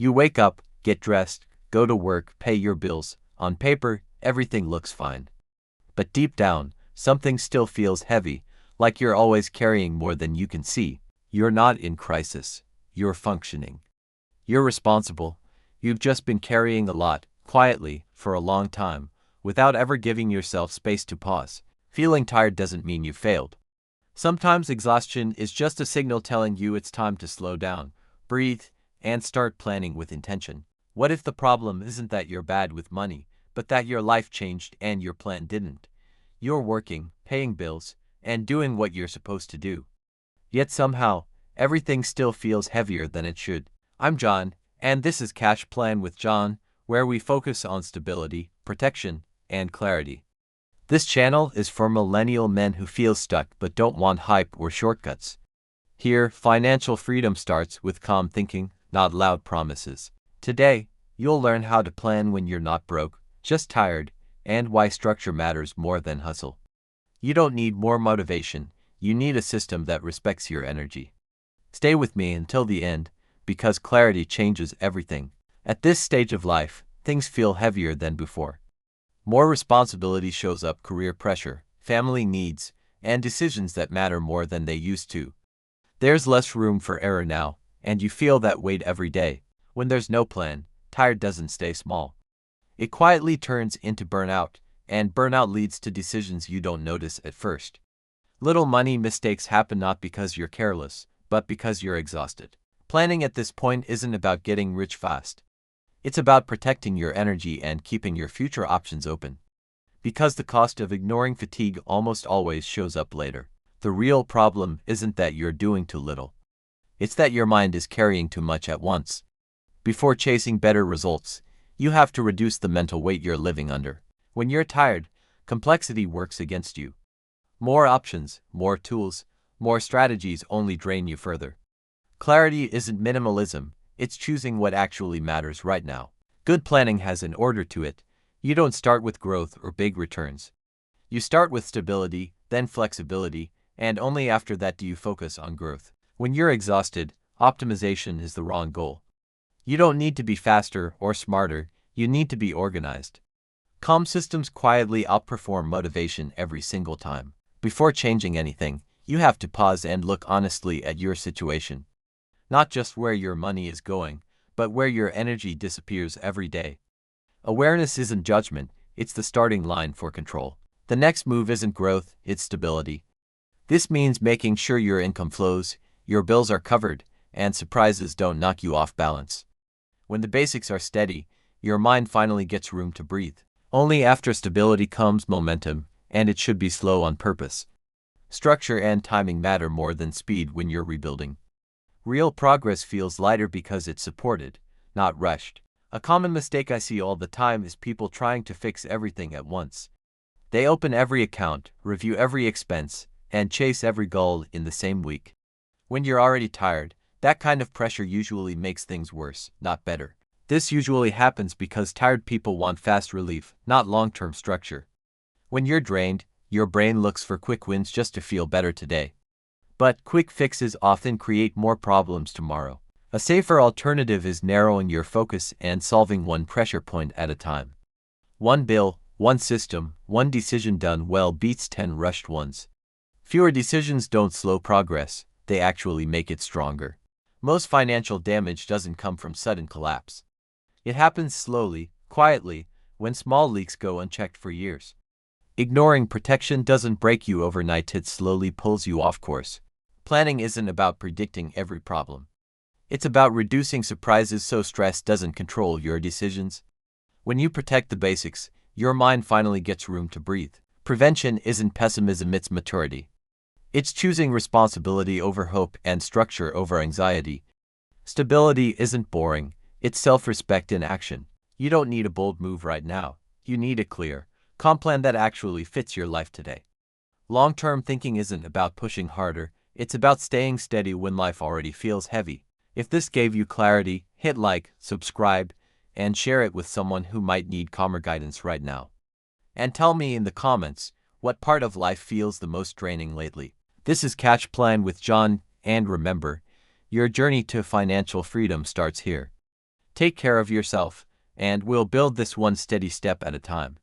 You wake up, get dressed, go to work, pay your bills. On paper, everything looks fine. But deep down, something still feels heavy, like you're always carrying more than you can see. You're not in crisis. You're functioning. You're responsible. You've just been carrying a lot, quietly, for a long time, without ever giving yourself space to pause. Feeling tired doesn't mean you failed. Sometimes exhaustion is just a signal telling you it's time to slow down, breathe, and start planning with intention. What if the problem isn't that you're bad with money, but that your life changed and your plan didn't? You're working, paying bills, and doing what you're supposed to do. Yet somehow, everything still feels heavier than it should. I'm John, and this is Cash Plan with John, where we focus on stability, protection, and clarity. This channel is for millennial men who feel stuck but don't want hype or shortcuts. Here, financial freedom starts with calm thinking, not loud promises. Today, you'll learn how to plan when you're not broke, just tired, and why structure matters more than hustle. You don't need more motivation, you need a system that respects your energy. Stay with me until the end, because clarity changes everything. At this stage of life, things feel heavier than before. More responsibility shows up, career pressure, family needs, and decisions that matter more than they used to. There's less room for error now, and you feel that weight every day. When there's no plan, tired doesn't stay small. It quietly turns into burnout, and burnout leads to decisions you don't notice at first. Little money mistakes happen not because you're careless, but because you're exhausted. Planning at this point isn't about getting rich fast. It's about protecting your energy and keeping your future options open. Because the cost of ignoring fatigue almost always shows up later. The real problem isn't that you're doing too little. It's that your mind is carrying too much at once. Before chasing better results, you have to reduce the mental weight you're living under. When you're tired, complexity works against you. More options, more tools, more strategies only drain you further. Clarity isn't minimalism, it's choosing what actually matters right now. Good planning has an order to it. You don't start with growth or big returns. You start with stability, then flexibility, and only after that do you focus on growth. When you're exhausted, optimization is the wrong goal. You don't need to be faster or smarter, you need to be organized. Calm systems quietly outperform motivation every single time. Before changing anything, you have to pause and look honestly at your situation. Not just where your money is going, but where your energy disappears every day. Awareness isn't judgment, it's the starting line for control. The next move isn't growth, it's stability. This means making sure your income flows, your bills are covered, and surprises don't knock you off balance. When the basics are steady, your mind finally gets room to breathe. Only after stability comes momentum, and it should be slow on purpose. Structure and timing matter more than speed when you're rebuilding. Real progress feels lighter because it's supported, not rushed. A common mistake I see all the time is people trying to fix everything at once. They open every account, review every expense, and chase every goal in the same week. When you're already tired, that kind of pressure usually makes things worse, not better. This usually happens because tired people want fast relief, not long-term structure. When you're drained, your brain looks for quick wins just to feel better today. But quick fixes often create more problems tomorrow. A safer alternative is narrowing your focus and solving one pressure point at a time. One bill, one system, one decision done well beats 10 rushed ones. Fewer decisions don't slow progress, they actually make it stronger. Most financial damage doesn't come from sudden collapse. It happens slowly, quietly, when small leaks go unchecked for years. Ignoring protection doesn't break you overnight, it slowly pulls you off course. Planning isn't about predicting every problem. It's about reducing surprises so stress doesn't control your decisions. When you protect the basics, your mind finally gets room to breathe. Prevention isn't pessimism, it's maturity. It's choosing responsibility over hope and structure over anxiety. Stability isn't boring, it's self-respect in action. You don't need a bold move right now. You need a clear, calm plan that actually fits your life today. Long-term thinking isn't about pushing harder, it's about staying steady when life already feels heavy. If this gave you clarity, hit like, subscribe, and share it with someone who might need calmer guidance right now. And tell me in the comments, what part of life feels the most draining lately? This is Cash Plan with John, and remember, your journey to financial freedom starts here. Take care of yourself, and we'll build this one steady step at a time.